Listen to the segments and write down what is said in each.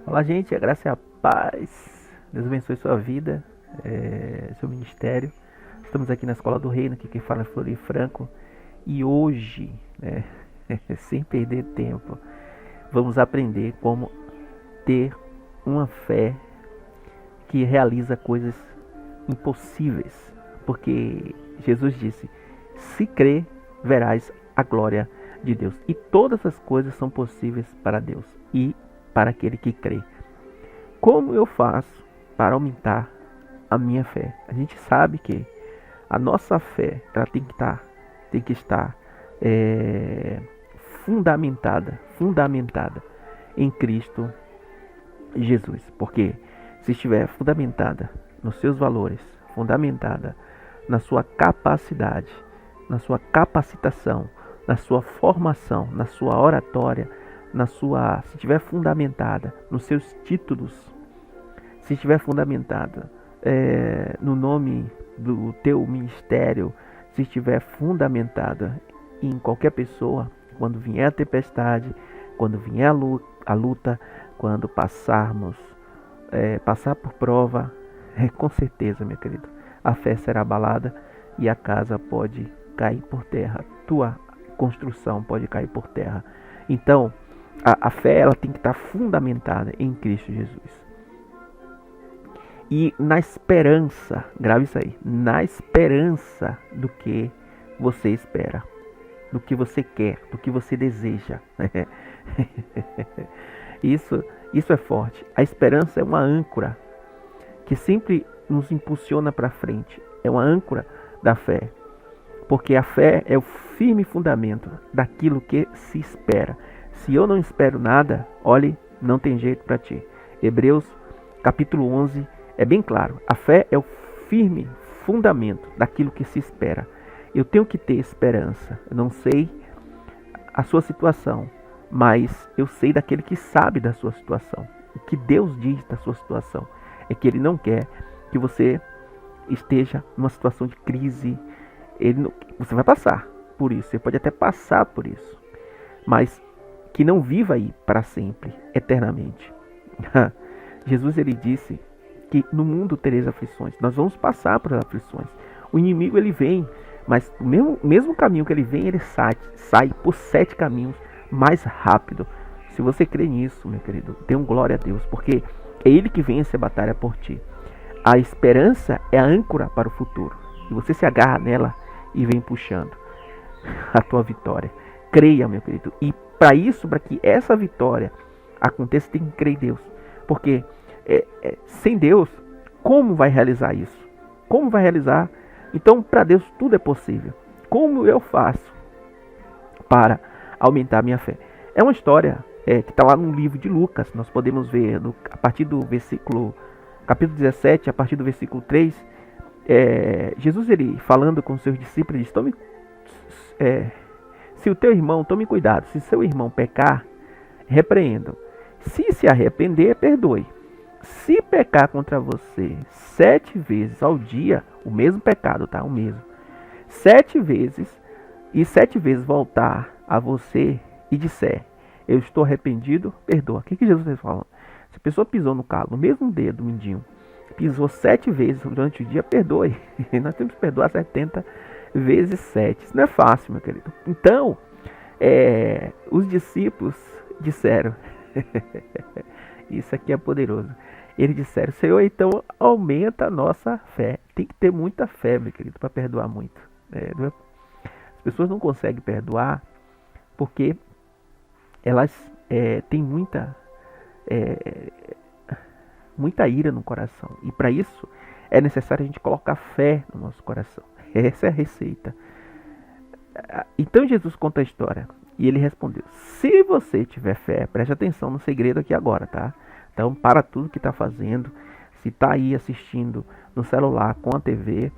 Olá, gente, a graça e a paz. Deus abençoe sua vida, seu ministério. Estamos aqui na Escola do Reino, aqui quem fala é Flori Franco. E hoje, sem perder tempo, vamos aprender como ter uma fé que realiza coisas impossíveis. Porque Jesus disse: se crer, verás a glória de Deus. E todas as coisas são possíveis para Deus e para aquele que crê. Como eu faço para aumentar a minha fé? A gente sabe que a nossa fé ela tem que estar fundamentada em Cristo Jesus. Porque se estiver fundamentada nos seus valores, fundamentada na sua capacidade, na sua capacitação, na sua formação, na sua oratória, se estiver fundamentada nos seus títulos, se estiver fundamentada no nome do teu ministério, se estiver fundamentada em qualquer pessoa, quando vier a tempestade, quando vier a luta, quando passar por prova, com certeza, meu querido, a fé será abalada e a casa pode cair por terra, tua construção pode cair por terra. Então, a fé ela tem que estar fundamentada em Cristo Jesus. E na esperança, grave isso aí, na esperança do que você espera, do que você quer, do que você deseja. Isso é forte. A esperança é uma âncora que sempre nos impulsiona para frente. É uma âncora da fé. Porque a fé é o firme fundamento daquilo que se espera. Se eu não espero nada, olhe, não tem jeito para ti. Hebreus capítulo 11 é bem claro. A fé é o firme fundamento daquilo que se espera. Eu tenho que ter esperança. Eu não sei a sua situação, mas eu sei daquele que sabe da sua situação. O que Deus diz da sua situação é que Ele não quer que você esteja numa situação de crise. Você vai passar por isso, você pode até passar por isso, mas que não viva aí para sempre, eternamente. Jesus ele disse que no mundo tereis aflições. Nós vamos passar por aflições. O inimigo ele vem, mas o mesmo caminho que ele vem, ele sai por 7 caminhos mais rápido. Se você crê nisso, meu querido, dê um glória a Deus, porque é Ele que vence a batalha por ti. A esperança é a âncora para o futuro. E você se agarra nela e vem puxando a tua vitória. Creia, meu querido. E para que essa vitória aconteça, tem que crer em Deus. Porque sem Deus, como vai realizar isso? Como vai realizar? Então, para Deus tudo é possível. Como eu faço para aumentar a minha fé? É uma história que está lá no livro de Lucas. Nós podemos ver a partir do capítulo 17, a partir do versículo 3, Jesus ele falando com os seus discípulos, ele diz: se o teu irmão, tome cuidado, se seu irmão pecar, repreenda. Se arrepender, perdoe. Se pecar contra você 7 vezes ao dia, o mesmo pecado, tá? O mesmo. 7 vezes, e 7 vezes voltar a você e disser: eu estou arrependido, perdoa. O que Jesus está falando? Se a pessoa pisou no calo, no mesmo dedo, mindinho, pisou 7 vezes durante o dia, perdoe. Nós temos que perdoar 70 vezes 7. Isso não é fácil, meu querido. Então, os discípulos disseram, isso aqui é poderoso. Eles disseram: Senhor, então aumenta a nossa fé. Tem que ter muita fé, meu querido, para perdoar muito. As pessoas não conseguem perdoar porque elas têm muita ira no coração. E para isso é necessário a gente colocar fé no nosso coração. Essa é a receita. Então Jesus conta a história e ele respondeu: se você tiver fé, preste atenção no segredo aqui agora, tá? Então para tudo que está fazendo. Se está aí assistindo no celular, com a TV,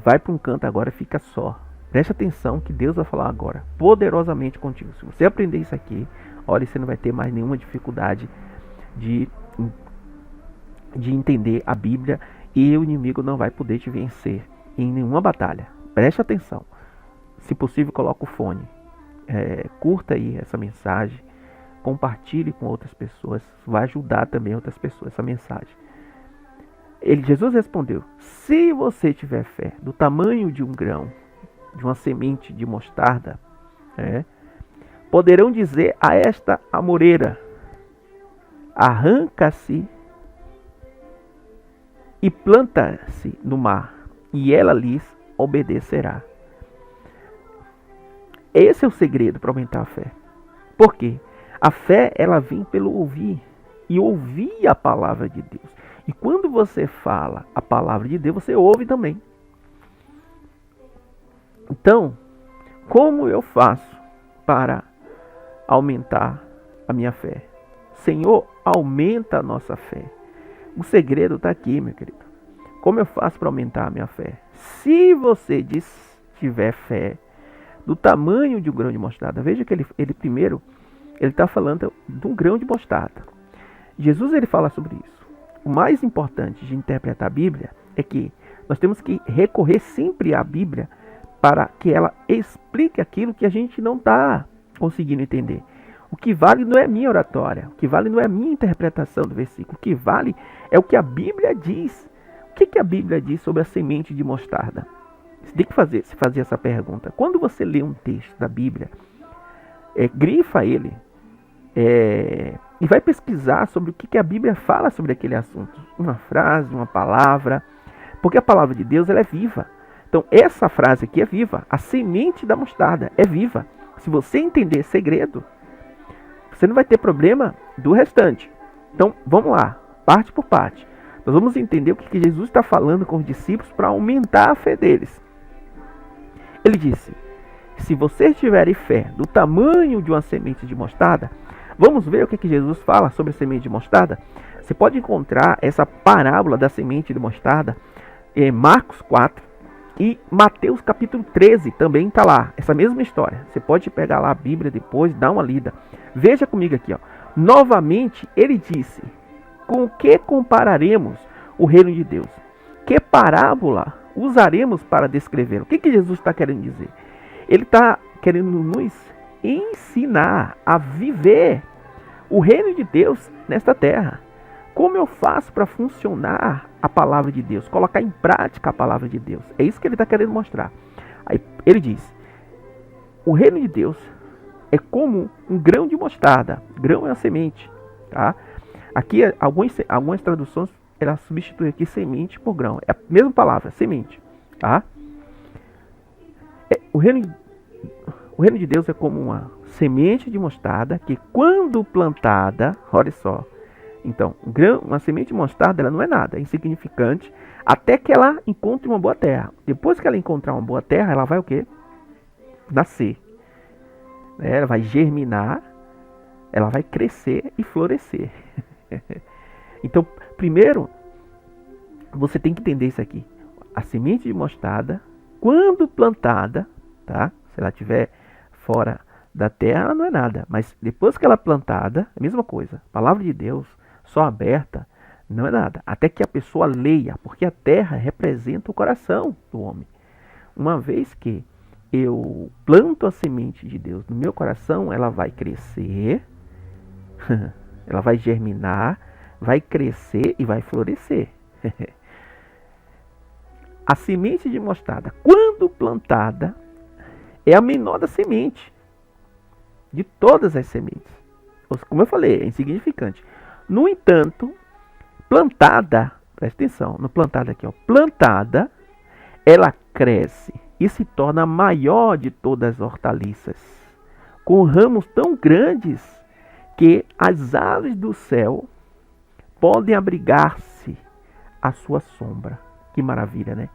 vai para um canto agora e fica só. Preste atenção que Deus vai falar agora poderosamente contigo. Se você aprender isso aqui, olha, você não vai ter mais nenhuma dificuldade de entender a Bíblia e o inimigo não vai poder te vencer em nenhuma batalha. Preste atenção. Se possível, coloca o fone. Curta aí essa mensagem, compartilhe com outras pessoas. Vai ajudar também outras pessoas essa mensagem. Jesus respondeu: se você tiver fé do tamanho de um grão, de uma semente de mostarda, poderão dizer a esta amoreira: arranca-se e planta-se no mar, e ela lhes obedecerá. Esse é o segredo para aumentar a fé. Por quê? A fé, ela vem pelo ouvir, e ouvir a palavra de Deus. E quando você fala a palavra de Deus, você ouve também. Então, como eu faço para aumentar a minha fé? Senhor, aumenta a nossa fé. O segredo está aqui, meu querido. Como eu faço para aumentar a minha fé? Se você tiver fé do tamanho de um grão de mostarda, veja que ele primeiro, ele está falando de um grão de mostarda. Jesus, ele fala sobre isso. O mais importante de interpretar a Bíblia é que nós temos que recorrer sempre à Bíblia para que ela explique aquilo que a gente não está conseguindo entender. O que vale não é a minha oratória, o que vale não é a minha interpretação do versículo, o que vale é o que a Bíblia diz. O que a Bíblia diz sobre a semente de mostarda? Você tem que se fazer essa pergunta. Quando você lê um texto da Bíblia, grifa ele e vai pesquisar sobre o que a Bíblia fala sobre aquele assunto. Uma frase, uma palavra, porque a palavra de Deus, ela é viva. Então essa frase aqui é viva, a semente da mostarda é viva. Se você entender esse segredo, você não vai ter problema do restante. Então vamos lá, parte por parte. Nós vamos entender o que Jesus está falando com os discípulos para aumentar a fé deles. Ele disse: se vocês tiverem fé do tamanho de uma semente de mostarda, vamos ver o que Jesus fala sobre a semente de mostarda? Você pode encontrar essa parábola da semente de mostarda em Marcos 4 e Mateus capítulo 13 também está lá. Essa mesma história. Você pode pegar lá a Bíblia depois, dar uma lida. Veja comigo aqui. Novamente ele disse: com que compararemos o reino de Deus? Que parábola usaremos para descrever? O que Jesus está querendo dizer? Ele está querendo nos ensinar a viver o reino de Deus nesta terra. Como eu faço para funcionar a palavra de Deus? Colocar em prática a palavra de Deus. É isso que ele está querendo mostrar. Aí ele diz: o reino de Deus é como um grão de mostarda. Grão é a semente. Tá? Aqui algumas traduções ela substitui aqui semente por grão. É a mesma palavra, semente. Tá? O reino de Deus é como uma semente de mostarda que, quando plantada, olha só. Então, uma semente de mostarda, ela não é nada, é insignificante, até que ela encontre uma boa terra. Depois que ela encontrar uma boa terra, ela vai o quê? Nascer. Ela vai germinar, ela vai crescer e florescer. Então, primeiro, você tem que entender isso aqui. A semente de mostarda, quando plantada, tá? Se ela estiver fora da terra, ela não é nada. Mas depois que ela é plantada, é a mesma coisa. A palavra de Deus, só aberta, não é nada. Até que a pessoa leia, porque a terra representa o coração do homem. Uma vez que eu planto a semente de Deus no meu coração, ela vai crescer, ela vai germinar, vai crescer e vai florescer. A semente de mostarda, quando plantada, é a menor da semente, de todas as sementes. Como eu falei, é insignificante. No entanto, plantada, presta atenção, no plantada aqui, plantada, ela cresce e se torna a maior de todas as hortaliças, com ramos tão grandes que as aves do céu podem abrigar-se à sua sombra. Que maravilha, né?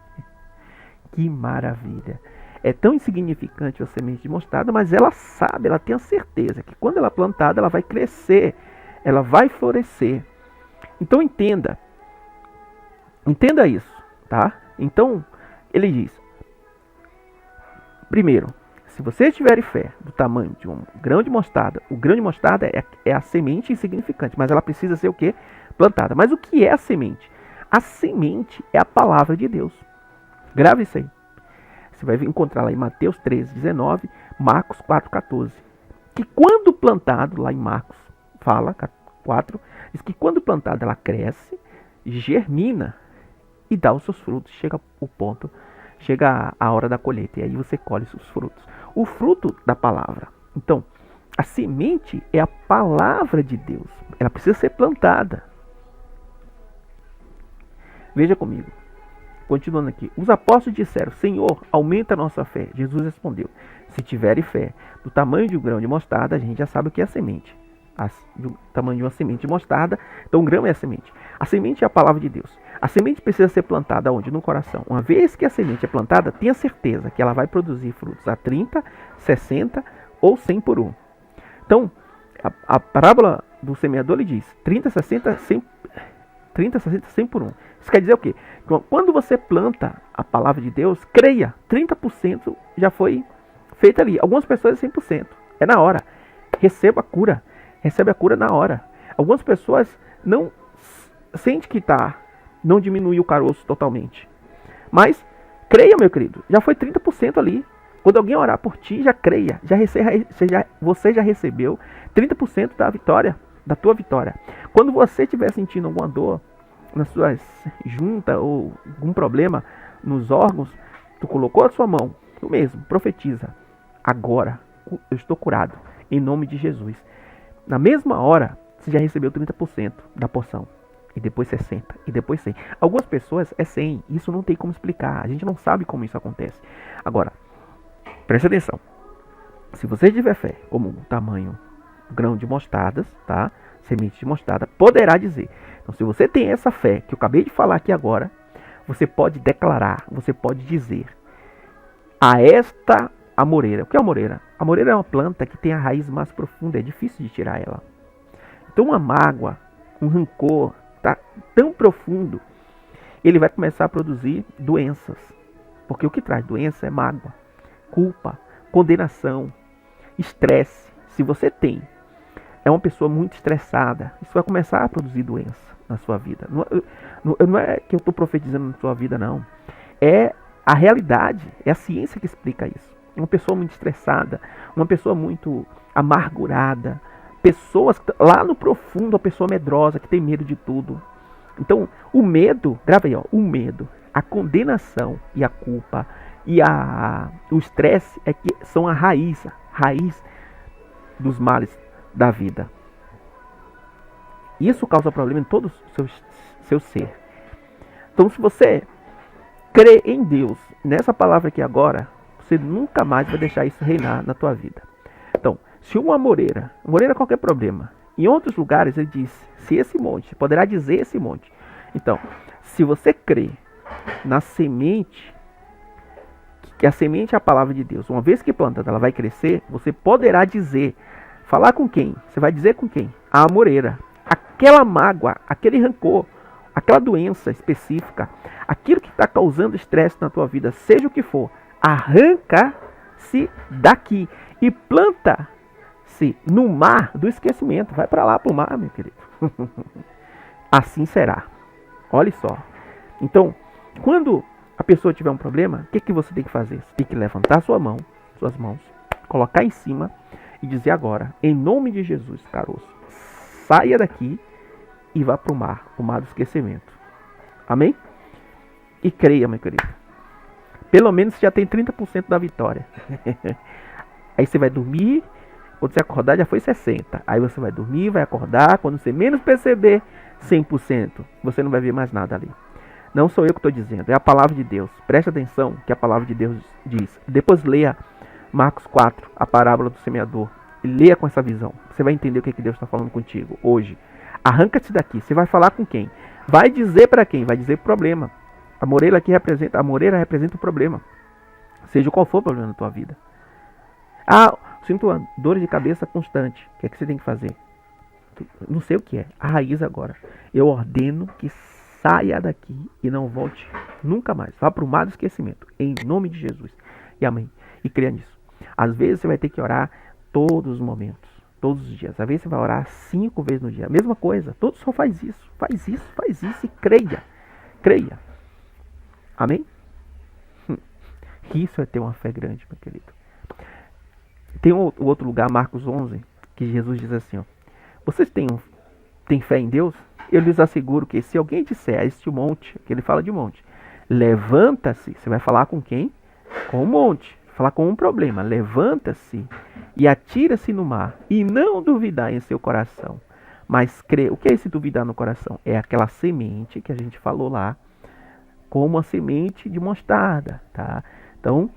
Que maravilha. É tão insignificante a semente de mostarda, mas ela sabe, ela tem a certeza que quando ela é plantada, ela vai crescer, ela vai florescer. Então entenda isso, tá? Então ele diz: primeiro, se você tiver fé do tamanho de um grão de mostarda, o grão de mostarda é a semente insignificante, mas ela precisa ser o quê? Plantada. Mas o que é a semente? A semente é a palavra de Deus. Grave isso aí. Você vai encontrar lá em Mateus 13, 19, Marcos 4, 14. que quando plantado, lá em Marcos fala, 4, diz que quando plantado ela cresce, germina e dá os seus frutos. Chega o ponto, chega a hora da colheita e aí você colhe os frutos. O fruto da palavra. Então, a semente é a palavra de Deus. Ela precisa ser plantada. Veja comigo. Continuando aqui. Os apóstolos disseram: Senhor, aumenta a nossa fé. Jesus respondeu: se tiverem fé do tamanho de um grão de mostarda, a gente já sabe o que é a semente. Do tamanho de uma semente de mostarda, então um grão é a semente. A semente é a palavra de Deus. A semente precisa ser plantada onde? No coração. Uma vez que a semente é plantada, tenha certeza que ela vai produzir frutos a 30, 60 ou 100 por 1. Então, a parábola do semeador ele diz 30, 60, 100, 30, 60, 100 por 1. Isso quer dizer o quê? Quando você planta a palavra de Deus, creia, 30% já foi feito ali. Algumas pessoas é 100%. É na hora. Receba a cura. Recebe a cura na hora. Algumas pessoas não sente que não diminuiu o caroço totalmente. Mas creia, meu querido, já foi 30% ali. Quando alguém orar por ti, já creia. Você já recebeu 30% da vitória, da tua vitória. Quando você estiver sentindo alguma dor nas suas juntas ou algum problema nos órgãos, tu colocou a sua mão, tu mesmo, profetiza. Agora eu estou curado, em nome de Jesus. Na mesma hora, você já recebeu 30% da porção. E depois 60%, e depois 100%. Algumas pessoas é 100%, isso não tem como explicar. A gente não sabe como isso acontece. Agora, preste atenção. Se você tiver fé, como o tamanho grão de mostardas, tá? Semente de mostarda, poderá dizer. Então, se você tem essa fé que eu acabei de falar aqui agora, você pode declarar, você pode dizer a esta amoreira. O que é a amoreira? A amoreira é uma planta que tem a raiz mais profunda, é difícil de tirar ela. Então, uma mágoa, um rancor, tá tão profundo, ele vai começar a produzir doenças. Porque o que traz doença é mágoa, culpa, condenação, estresse. Se você é uma pessoa muito estressada, isso vai começar a produzir doença na sua vida. Não é que eu estou profetizando na sua vida, não. É a realidade, é a ciência que explica isso. Uma pessoa muito estressada, uma pessoa muito amargurada, pessoas lá no profundo, a pessoa medrosa, que tem medo de tudo. Então, o medo, grava aí, ó, o medo, a condenação e a culpa e o estresse é que são a raiz dos males da vida. Isso causa problema em todo o seu ser. Então, se você crê em Deus, nessa palavra aqui agora, você nunca mais vai deixar isso reinar na tua vida. Então, se uma amoreira é qualquer problema. Em outros lugares ele diz, se esse monte, poderá dizer esse monte. Então, se você crê na semente, que a semente é a palavra de Deus, uma vez que plantada ela vai crescer, você poderá dizer, falar com quem? Você vai dizer com quem? A amoreira. Aquela mágoa, aquele rancor, aquela doença específica, aquilo que está causando estresse na tua vida, seja o que for, arranca-se daqui e planta-se no mar do esquecimento. Vai para lá, para o mar, meu querido. Assim será. Olha só. Então, quando a pessoa tiver um problema, o que você tem que fazer? Você tem que levantar suas mãos, colocar em cima e dizer agora, em nome de Jesus, caroço, saia daqui e vá para o mar do esquecimento. Amém? E creia, meu querido. Pelo menos você já tem 30% da vitória. Aí você vai dormir, quando você acordar já foi 60%. Aí você vai dormir, vai acordar, quando você menos perceber, 100%. Você não vai ver mais nada ali. Não sou eu que estou dizendo, é a palavra de Deus. Preste atenção que a palavra de Deus diz. Depois leia Marcos 4, a parábola do semeador. E leia com essa visão. Você vai entender o que Deus está falando contigo hoje. Arranca-te daqui. Você vai falar com quem? Vai dizer para quem? Vai dizer problema. A moreira representa o problema. Seja qual for o problema na tua vida. Sinto uma dor de cabeça constante. O que é que você tem que fazer? Não sei o que é. A raiz agora. Eu ordeno que saia daqui e não volte nunca mais. Vá para o mar do esquecimento. Em nome de Jesus. E amém. E creia nisso. Às vezes você vai ter que orar todos os momentos. Todos os dias. Às vezes você vai orar 5 vezes no dia. A mesma coisa. Todo só faz isso. Faz isso e creia. Creia. Amém? Isso é ter uma fé grande, meu querido. Tem o outro lugar, Marcos 11, que Jesus diz assim, ó, vocês têm fé em Deus? Eu lhes asseguro que se alguém disser a este monte, que ele fala de monte, levanta-se, você vai falar com quem? Com o monte, falar com um problema, levanta-se e atira-se no mar, e não duvidar em seu coração, mas crê. O que é esse duvidar no coração? É aquela semente que a gente falou lá, como a semente de mostarda, tá? Então,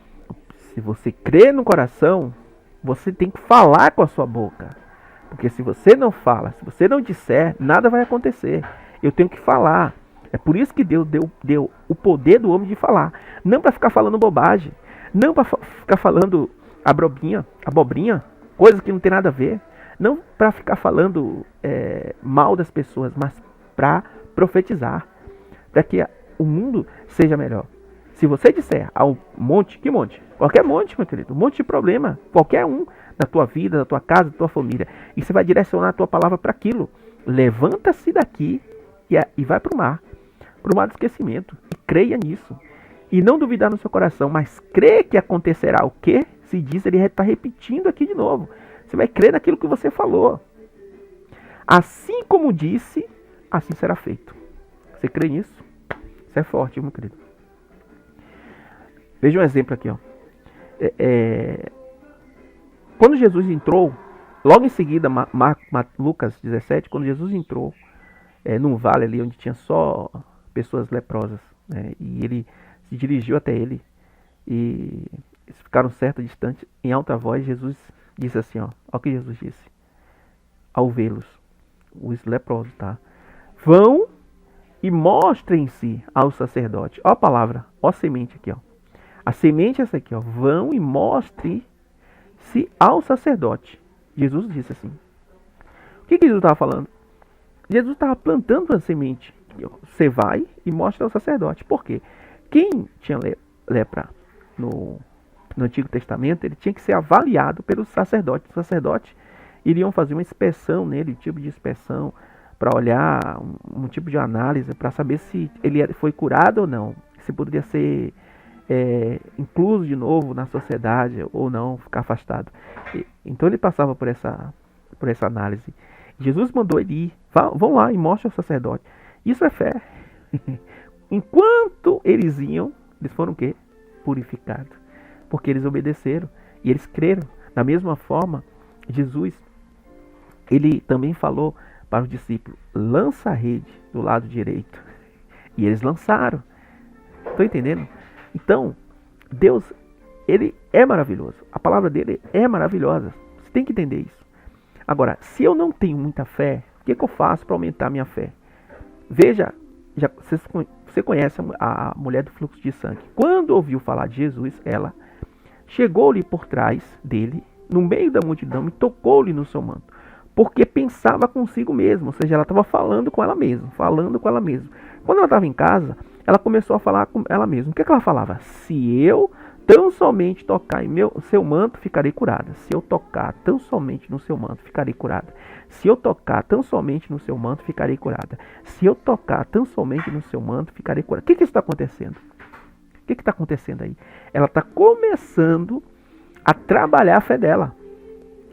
se você crê no coração, você tem que falar com a sua boca. Porque se você não fala, se você não disser, nada vai acontecer. Eu tenho que falar. É por isso que Deus deu o poder do homem de falar. Não para ficar falando bobagem. Não para ficar falando abobrinha, coisa que não tem nada a ver. Não para ficar falando mal das pessoas, mas para profetizar. Para que o mundo seja melhor. Se você disser ao monte, que monte? Qualquer monte, meu querido. Um monte de problema. Qualquer um da tua vida, da tua casa, da tua família. E você vai direcionar a tua palavra para aquilo. Levanta-se daqui e vai para o mar. Para o mar do esquecimento. E creia nisso. E não duvidar no seu coração, mas crê que acontecerá o quê? Se diz, ele está repetindo aqui de novo. Você vai crer naquilo que você falou. Assim como disse, assim será feito. Você crê nisso? Isso é forte, meu querido. Veja um exemplo aqui, ó. Quando Jesus entrou, logo em seguida, Lucas 17, quando Jesus entrou num vale ali onde tinha só pessoas leprosas, né, e ele se dirigiu até ele e eles ficaram certa distante, em alta voz, Jesus disse assim, ó, olha o que Jesus disse, ao vê-los, os leprosos, tá? Vão e mostrem-se ao sacerdote. Ó a palavra, ó a semente aqui, ó. A semente é essa aqui, ó. Vão e mostrem-se ao sacerdote. Jesus disse assim. O que Jesus estava falando? Jesus estava plantando a semente. Você vai e mostra ao sacerdote. Por quê? Quem tinha lepra no Antigo Testamento, ele tinha que ser avaliado pelos sacerdotes. Os sacerdotes iriam fazer uma inspeção nele, um tipo de inspeção, para olhar um tipo de análise, para saber se ele foi curado ou não. Se poderia ser incluso de novo na sociedade ou não, ficar afastado. Então ele passava por essa análise. Jesus mandou ele ir. Vão lá e mostre ao sacerdote. Isso é fé. Enquanto eles iam, eles foram o quê? Purificados. Porque eles obedeceram e eles creram. Da mesma forma, Jesus, ele também falou para os discípulos, lança a rede do lado direito. E eles lançaram. Estão entendendo? Então, Deus, ele é maravilhoso. A palavra dele é maravilhosa. Você tem que entender isso. Agora, se eu não tenho muita fé, o que eu faço para aumentar a minha fé? Veja, você conhece a mulher do fluxo de sangue. Quando ouviu falar de Jesus, ela chegou-lhe por trás dele, no meio da multidão, e tocou-lhe no seu manto. Porque pensava consigo mesma, ou seja, ela estava falando com ela mesma. Quando ela estava em casa, ela começou a falar com ela mesma. O que ela falava? Se eu tão somente tocar em seu manto, ficarei curada. Se eu tocar tão somente no seu manto, ficarei curada. Se eu tocar tão somente no seu manto, ficarei curada. Se eu tocar tão somente no seu manto, ficarei curada. O que está acontecendo? O que está acontecendo aí? Ela está começando a trabalhar a fé dela.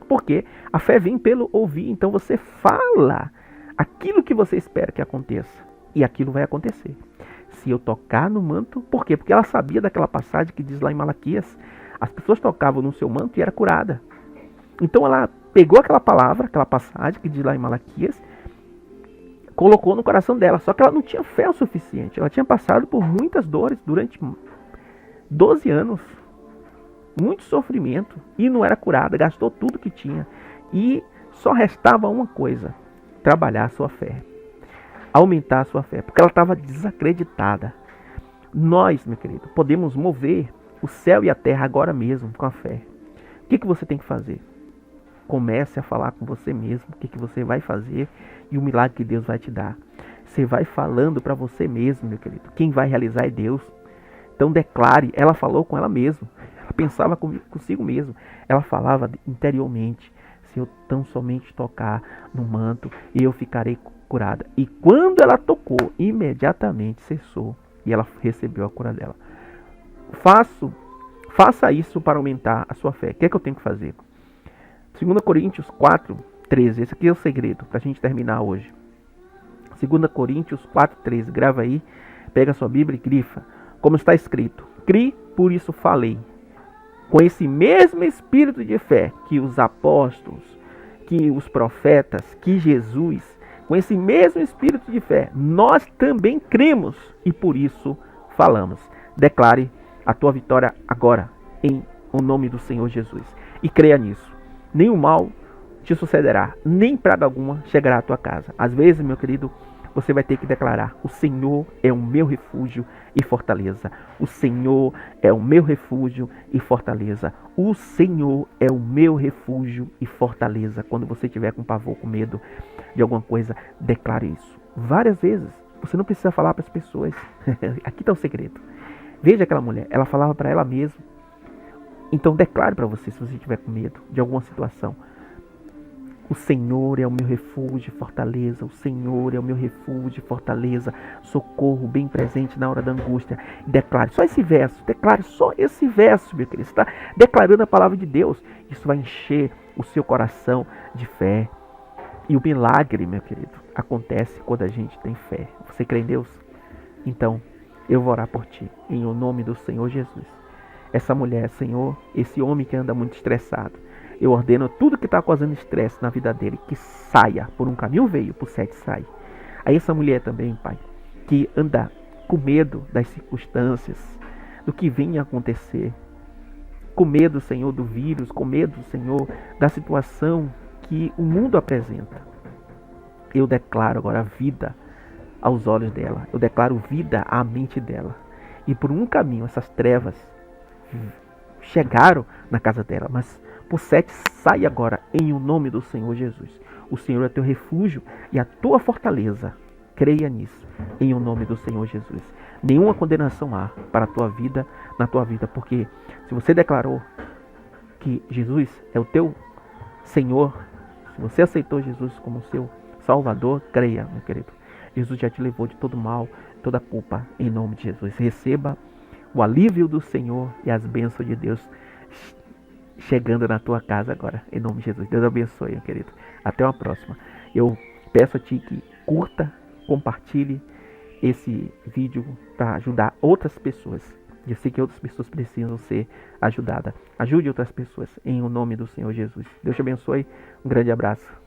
Porque a fé vem pelo ouvir. Então você fala aquilo que você espera que aconteça. E aquilo vai acontecer. Se eu tocar no manto, por quê? Porque ela sabia daquela passagem que diz lá em Malaquias, as pessoas tocavam no seu manto e era curada. Então ela pegou aquela palavra, aquela passagem que diz lá em Malaquias, colocou no coração dela. Só que ela não tinha fé o suficiente. Ela tinha passado por muitas dores durante 12 anos. Muito sofrimento. E não era curada. Gastou tudo que tinha. E só restava uma coisa. Trabalhar a sua fé. Aumentar a sua fé. Porque ela estava desacreditada. Nós, meu querido, podemos mover o céu e a terra agora mesmo com a fé. O que você tem que fazer? Comece a falar com você mesmo o que você vai fazer e o milagre que Deus vai te dar. Você vai falando para você mesmo, meu querido. Quem vai realizar é Deus. Então declare. Ela falou com ela mesma. Ela pensava consigo mesmo. Ela falava interiormente. Se eu tão somente tocar no manto, eu ficarei curada. E quando ela tocou, imediatamente cessou. E ela recebeu a cura dela. Faça isso para aumentar a sua fé. O que é que eu tenho que fazer? 2 Coríntios 4:13. Esse aqui é o segredo para a gente terminar hoje. 2 Coríntios 4:13. Grava aí, pega a sua Bíblia e grifa. Como está escrito: Cri, por isso falei. Com esse mesmo espírito de fé que os apóstolos, que os profetas, que Jesus, com esse mesmo espírito de fé, nós também cremos e por isso falamos. Declare a tua vitória agora, em o nome do Senhor Jesus. E creia nisso. Nenhum mal te sucederá, nem praga alguma chegará à tua casa. Às vezes, meu querido, você vai ter que declarar: o Senhor é o meu refúgio e fortaleza. O Senhor é o meu refúgio e fortaleza. O Senhor é o meu refúgio e fortaleza. Quando você estiver com pavor, com medo de alguma coisa, declare isso. Várias vezes. Você não precisa falar para as pessoas. Aqui está o segredo. Veja aquela mulher. Ela falava para ela mesma. Então declare para você, se você estiver com medo de alguma situação: o Senhor é o meu refúgio e fortaleza. O Senhor é o meu refúgio e fortaleza. Socorro bem presente na hora da angústia. Declare só esse verso. Declare só esse verso, meu querido. Você está declarando a palavra de Deus. Isso vai encher o seu coração de fé. E o milagre, meu querido, acontece quando a gente tem fé. Você crê em Deus? Então, eu vou orar por ti, em o nome do Senhor Jesus. Essa mulher, Senhor, esse homem que anda muito estressado, eu ordeno tudo que está causando estresse na vida dele, que saia. Por um caminho veio, por 7 sai. Aí essa mulher também, Pai, que anda com medo das circunstâncias, do que vem a acontecer, com medo, Senhor, do vírus, com medo, Senhor, da situação que o mundo apresenta. Eu declaro agora vida aos olhos dela. Eu declaro vida à mente dela. E por um caminho essas trevas chegaram na casa dela, mas por 7 sai agora em o nome do Senhor Jesus. O Senhor é teu refúgio e a tua fortaleza. Creia nisso, em o nome do Senhor Jesus. Nenhuma condenação há para a tua vida, na tua vida, porque se você declarou que Jesus é o teu Senhor, se você aceitou Jesus como seu Salvador, creia, meu querido. Jesus já te livrou de todo mal, toda culpa, em nome de Jesus. Receba o alívio do Senhor e as bênçãos de Deus chegando na tua casa agora, em nome de Jesus. Deus abençoe, meu querido. Até uma próxima. Eu peço a ti que curta, compartilhe esse vídeo para ajudar outras pessoas. Eu sei que outras pessoas precisam ser ajudadas. Ajude outras pessoas em o nome do Senhor Jesus. Deus te abençoe. Um grande abraço.